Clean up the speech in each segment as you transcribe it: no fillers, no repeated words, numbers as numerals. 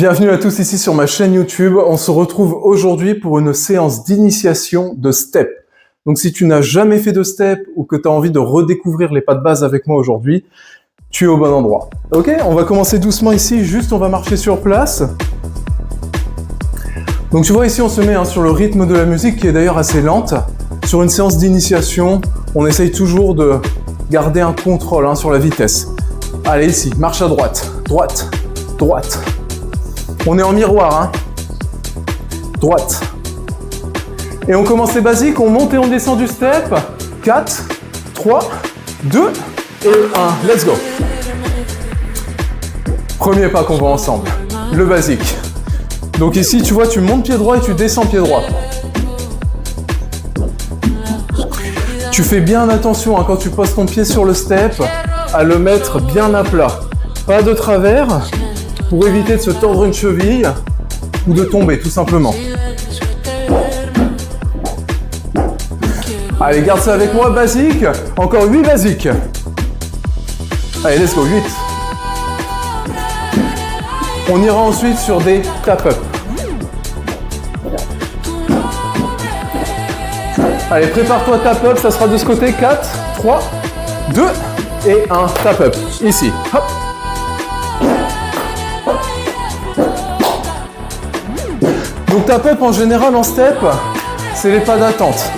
Bienvenue à tous ici sur ma chaîne YouTube. On se retrouve aujourd'hui pour une séance d'initiation de step. Donc si tu n'as jamais fait de step ou que tu as envie de redécouvrir les pas de base avec moi aujourd'hui, tu es au bon endroit. Ok, on va commencer doucement ici, juste on va marcher sur place. Donc tu vois ici on se met sur le rythme de la musique qui est d'ailleurs assez lente. Sur une séance d'initiation, on essaye toujours de garder un contrôle sur la vitesse. Allez ici, marche à droite, droite, droite. On est en miroir, droite. Et on commence les basiques, on monte et on descend du step. 4, 3, 2 et 1. Let's go. Premier pas qu'on voit ensemble, le basique. Donc ici, tu vois, tu montes pied droit et tu descends pied droit. Tu fais bien attention quand tu poses ton pied sur le step à le mettre bien à plat. Pas de travers pour éviter de se tordre une cheville ou de tomber tout simplement. Allez, garde ça avec moi, basique. Encore 8 basiques. Allez, let's go, 8. On ira ensuite sur des tap-up. Allez, prépare-toi tap-up, ça sera de ce côté. 4, 3, 2 et 1 tap-up. Ici, hop. Donc tap-up en général en step, c'est les pas d'attente.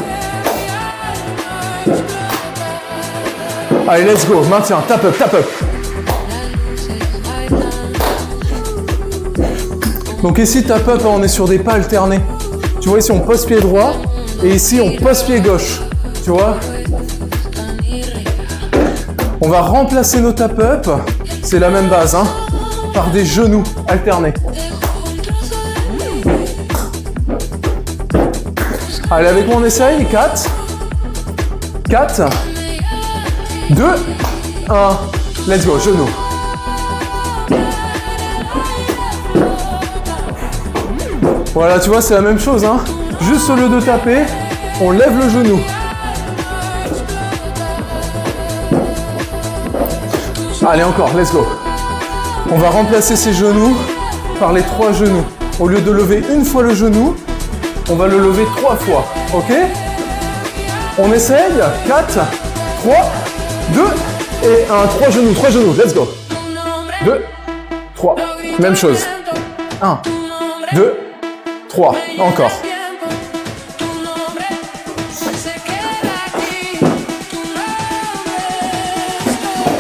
Allez, let's go, maintiens, tap-up, tap-up. Donc ici, tap-up, on est sur des pas alternés. Tu vois, ici, on pose pied droit, et ici, on pose pied gauche. Tu vois? On va remplacer nos tap-up, c'est la même base, par des genoux alternés. Allez, avec moi, on essaye. 4, 4, 2, 1. Let's go, genoux. Voilà, tu vois, c'est la même chose. Juste au lieu de taper, on lève le genou. Allez, encore, let's go. On va remplacer ces genoux par les 3 genoux. Au lieu de lever une fois le genou, on va le lever 3 fois, ok? On essaye, 4, 3, 2 et 1, 3 genoux, let's go. 2, 3, même chose. 1, 2, 3, encore.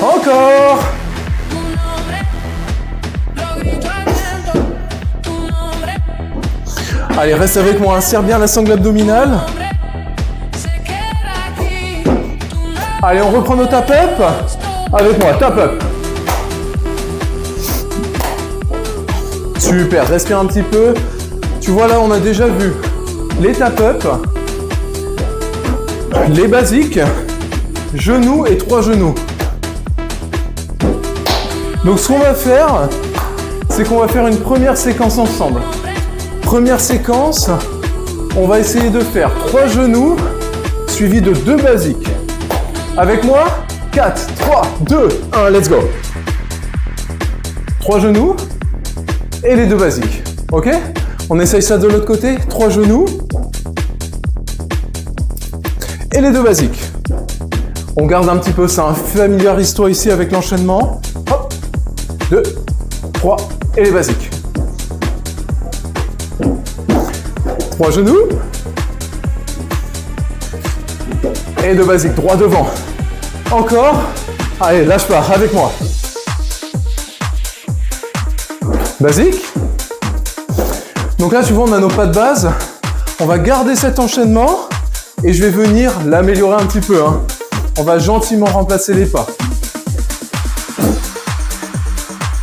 Encore. Allez, reste avec moi, serre bien la sangle abdominale. Allez, on reprend nos tap-up. Avec moi, tap-up. Super, respire un petit peu. Tu vois là, on a déjà vu les tap-up, les basiques, genoux et 3 genoux. Donc ce qu'on va faire, c'est qu'on va faire une première séquence ensemble. Première séquence, on va essayer de faire 3 genoux suivis de 2 basiques. Avec moi, 4, 3, 2, 1, let's go. 3 genoux et les 2 basiques. Ok? On essaye ça de l'autre côté. 3 genoux et les 2 basiques. On garde un petit peu ça. Familiarise-toi ici avec l'enchaînement. Hop, 2, 3 et les basiques. 3 genoux et 2 basiques, droit devant. Encore. Allez, lâche pas, avec moi. Basique. Donc là, tu vois, on a nos pas de base. On va garder cet enchaînement et je vais venir l'améliorer un petit peu. On va gentiment remplacer les pas.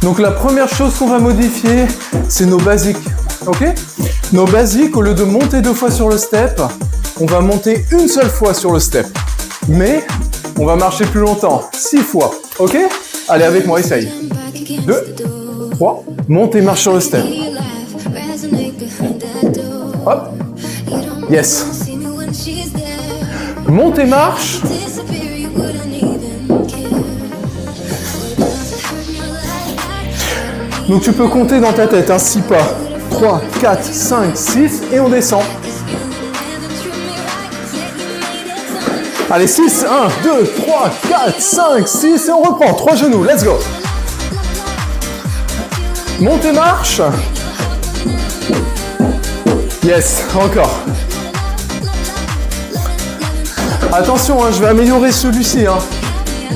Donc la première chose qu'on va modifier, c'est nos basiques. Ok? Nos basiques, au lieu de monter 2 fois sur le step, on va monter une seule fois sur le step. Mais on va marcher plus longtemps, 6 fois. Ok? Allez, avec moi, essaye. 2, 3, monte et marche sur le step. Hop. Yes. Monte et marche. Donc tu peux compter dans ta tête, hein, 6 pas. 3, 4, 5, 6 et on descend. Allez, 6, 1, 2, 3, 4, 5, 6 et on reprend. 3 genoux, let's go. Montée marche. Yes, encore. Attention, hein, je vais améliorer celui-ci. Hein.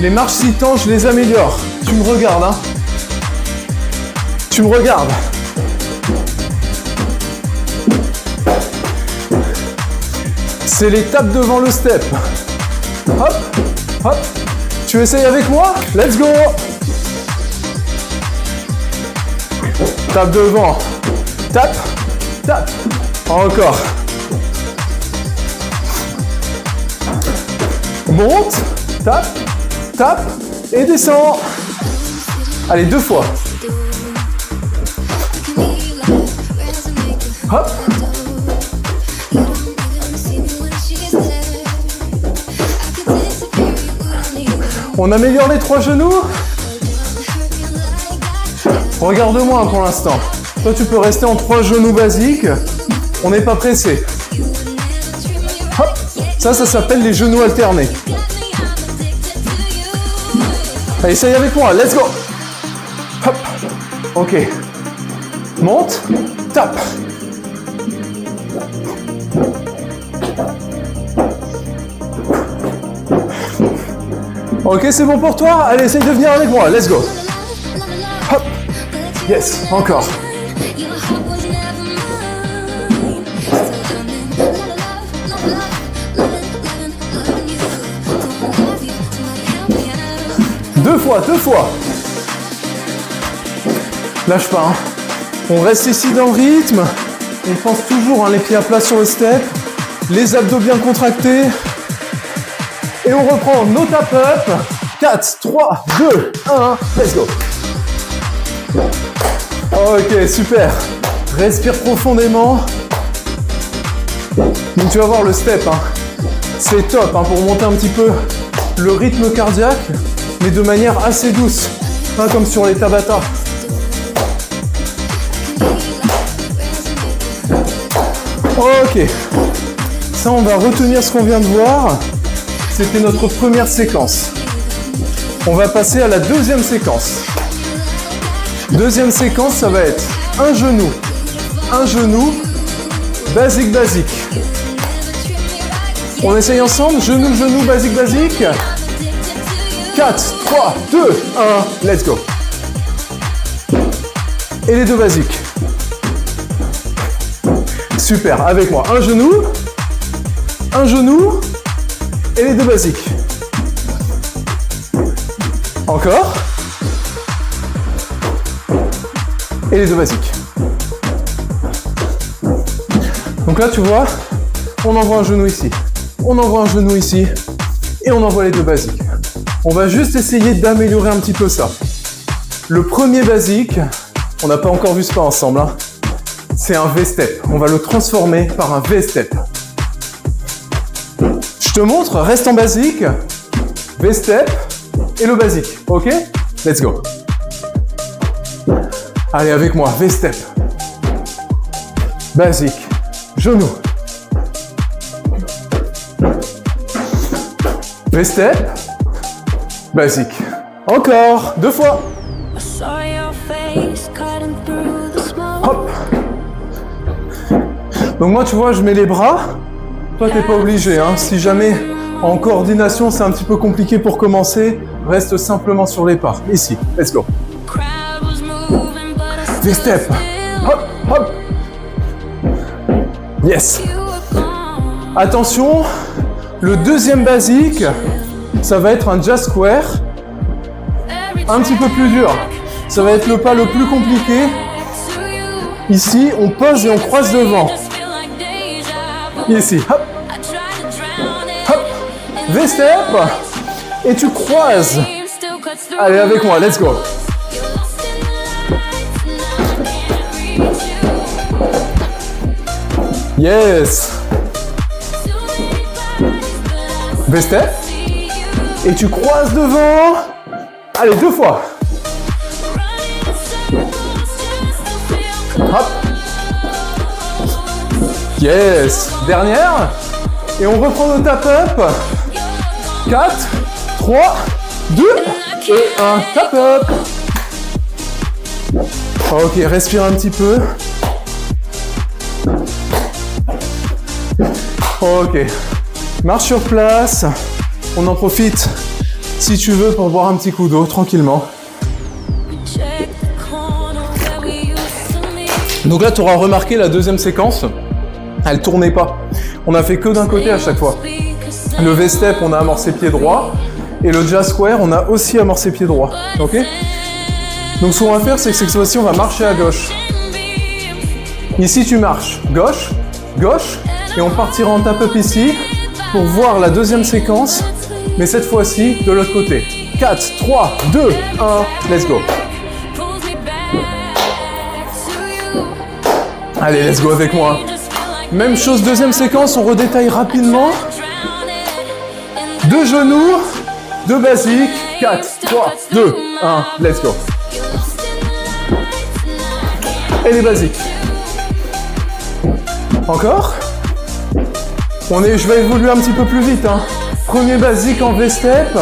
Les marches citant, je les améliore. Tu me regardes, hein. Tu me regardes. C'est l'étape devant le step. Hop, hop. Tu essayes avec moi? Let's go. Tape devant. Tape, tape. Encore. Monte, tape, tape et descend. Allez, 2 fois. Hop. On améliore les 3 genoux. Regarde-moi pour l'instant. Toi, tu peux rester en 3 genoux basiques. On n'est pas pressé. Hop. Ça s'appelle les genoux alternés. Allez, essaye avec moi. Let's go. Hop. Ok. Monte. Tape. Ok, c'est bon pour toi? Allez, essaye de venir avec moi. Let's go. Hop. Yes, encore. Deux fois. Lâche pas. Hein. On reste ici dans le rythme. On pense toujours, hein, les pieds à plat sur le step. Les abdos bien contractés. Et on reprend nos tap-up. 4, 3, 2, 1. Let's go. Ok, super. Respire profondément. Donc tu vas voir le step. Hein. C'est top, hein, pour monter un petit peu le rythme cardiaque, mais de manière assez douce, pas comme sur les Tabata. Ok, ça on va retenir ce qu'on vient de voir. C'était notre première séquence. On va passer à la deuxième séquence. Deuxième séquence, ça va être un genou, basique, basique. On essaye ensemble, genou, genou, basique, basique. 4, 3, 2, 1, let's go. Et les 2 basiques. Super, avec moi. Un genou, et les 2 basiques. Encore. Et les 2 basiques. Donc là, tu vois, on envoie un genou ici. On envoie un genou ici. Et on envoie les 2 basiques. On va juste essayer d'améliorer un petit peu ça. Le premier basique, on n'a pas encore vu ce pas ensemble, hein. C'est un V-step. On va le transformer par un V-step. Je te montre, reste en basique, V-step et le basique. Ok? Let's go. Allez, avec moi, V-step. Basique. Genou. V-step. Basique. Encore. 2 fois. Hop. Donc moi, tu vois, je mets les bras. Toi, t'es pas obligé. Hein. Si jamais en coordination, c'est un petit peu compliqué pour commencer, reste simplement sur les pas. Ici. Let's go. V-step. Hop, hop. Yes. Attention, le deuxième basique, ça va être un jazz square. Un petit peu plus dur. Ça va être le pas le plus compliqué. Ici, on pose et on croise devant. Ici, hop. Hop. V-step. Et tu croises. Allez, avec moi, let's go. Yes. V-step. Et tu croises devant. Allez, 2 fois. Hop. Yes. Dernière. Et on reprend nos tap-up. 4, 3, 2 et 1. Tap-up. Ok, respire un petit peu. Ok. Marche sur place. On en profite, si tu veux, pour boire un petit coup d'eau, tranquillement. Donc là, tu auras remarqué la deuxième séquence, elle tournait pas. On a fait que d'un côté à chaque fois. Le V-step, on a amorcé pied droit. Et le jazz square, on a aussi amorcé pied droit. Ok ? Donc ce qu'on va faire, c'est que cette fois-ci, on va marcher à gauche. Ici, tu marches gauche, gauche, et on partira en tap-up ici pour voir la deuxième séquence, mais cette fois-ci de l'autre côté. 4, 3, 2, 1, let's go. Allez, let's go avec moi. Même chose, deuxième séquence, on redétaille rapidement. 2 genoux, 2 basiques, 4, 3, 2, 1, let's go. Et les basiques. Encore. Je vais évoluer un petit peu plus vite. Hein. Premier basique en V-step.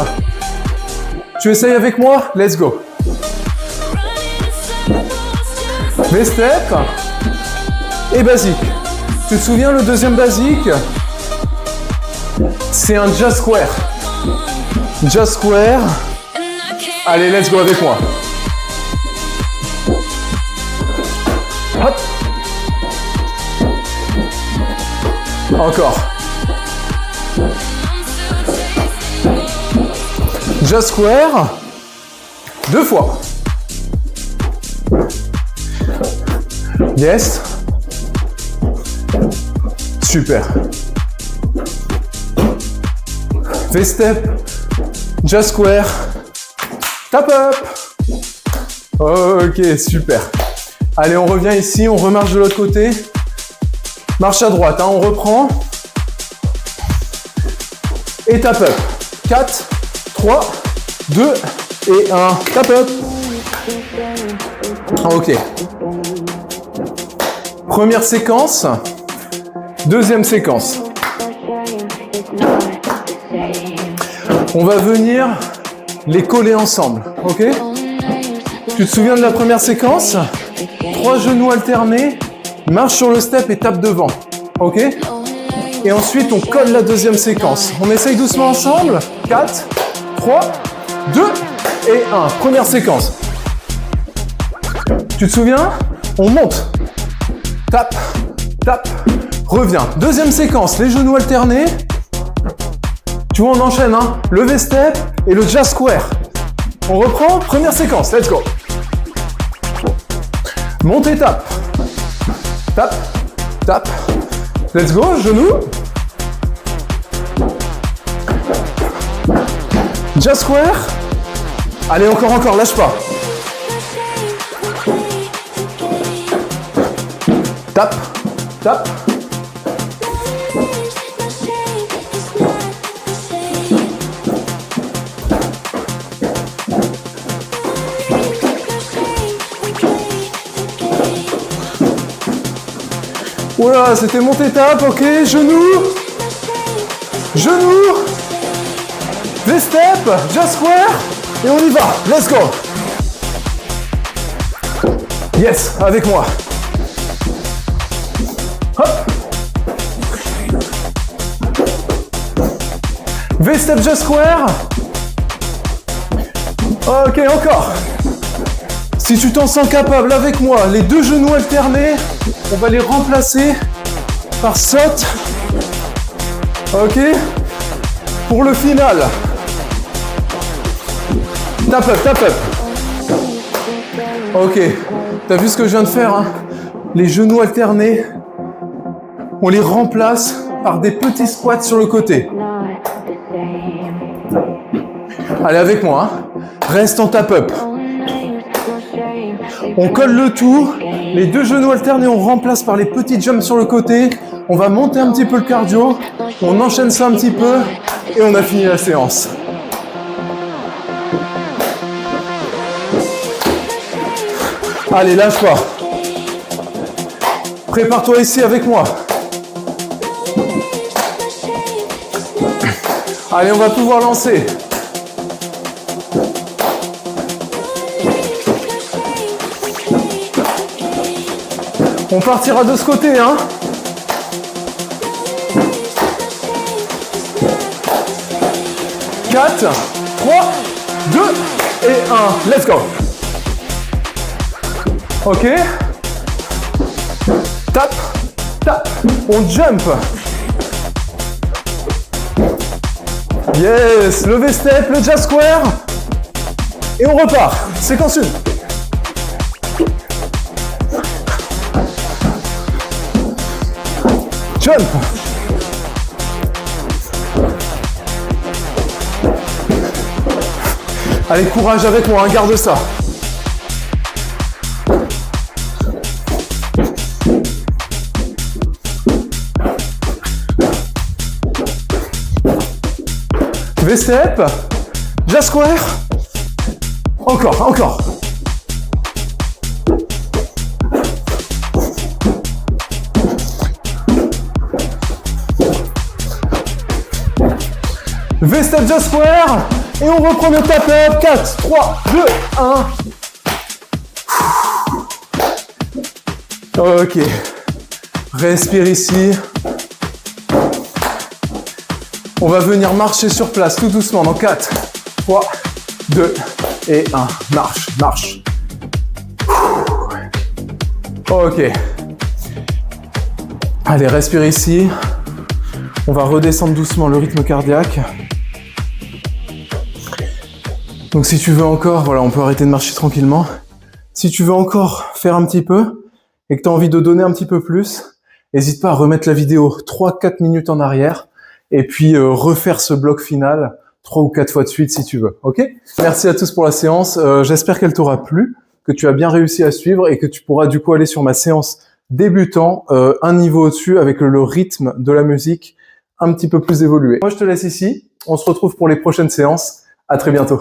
Tu essayes avec moi? Let's go. V-step. Et basique. Tu te souviens le deuxième basique? C'est un jazz square. Jazz square. Allez, let's go avec moi. Hop. Encore. Jazz square. 2 fois. Yes. Super. V-step. Jazz square. Tap up. Ok, super. Allez, on revient ici, on remarche de l'autre côté. Marche à droite, hein, on reprend. Et tap up. 4, 3, 2 et 1. Tap up. Ok. Première séquence. Deuxième séquence. On va venir les coller ensemble, ok? Tu te souviens de la première séquence? 3 genoux alternés, marche sur le step et tape devant, ok? Et ensuite, on colle la deuxième séquence. On essaye doucement ensemble. 4, 3, 2 et 1. Première séquence. Tu te souviens? On monte. Tape, tape, reviens. Deuxième séquence, les genoux alternés. Tu vois, on enchaîne, hein? Le V-step et le jazz square. On reprend, première séquence, let's go. Monte et tape. Tape, tape. Let's go, genoux. Jazz square. Allez, encore, lâche pas. Tape, tape. Voilà, c'était monté tape, ok, genoux, genoux, V-step, jazz square, et on y va, let's go. Yes, avec moi. Hop. V-step, jazz square. Ok, encore. Si tu t'en sens capable avec moi, les 2 genoux alternés, on va les remplacer par saute. Ok? Pour le final. Tap up, tap up. Ok. T'as vu ce que je viens de faire, hein? Les genoux alternés, on les remplace par des petits squats sur le côté. Allez, avec moi, hein? Reste en tap up. On colle le tout, les 2 genoux alternés, on remplace par les petits jumps sur le côté. On va monter un petit peu le cardio, on enchaîne ça un petit peu et on a fini la séance. Allez, lâche pas. Prépare-toi ici avec moi. Allez, on va pouvoir lancer. On partira de ce côté, hein. Quatre, 3, 2 et 1. Let's go. Ok. Tap, tap. On jump. Yes. Le V-step, le jazz square. Et on repart. Séquence 1. Jump. Allez, courage avec moi, hein, garde ça. V-step, jazz square. Encore, encore. V-step, jazz square. Et on reprend le tap-up. 4, 3, 2, 1. Ok. Respire ici. On va venir marcher sur place tout doucement dans 4, 3, 2 et 1. Marche, marche. Ok. Allez, respire ici. On va redescendre doucement le rythme cardiaque. Donc si tu veux encore, voilà, on peut arrêter de marcher tranquillement. Si tu veux encore faire un petit peu et que tu as envie de donner un petit peu plus, n'hésite pas à remettre la vidéo 3-4 minutes en arrière et puis refaire ce bloc final 3 ou 4 fois de suite si tu veux. Ok ? Merci à tous pour la séance. J'espère qu'elle t'aura plu, que tu as bien réussi à suivre et que tu pourras du coup aller sur ma séance débutant un niveau au-dessus avec le rythme de la musique un petit peu plus évolué. Moi, je te laisse ici. On se retrouve pour les prochaines séances. À très bientôt.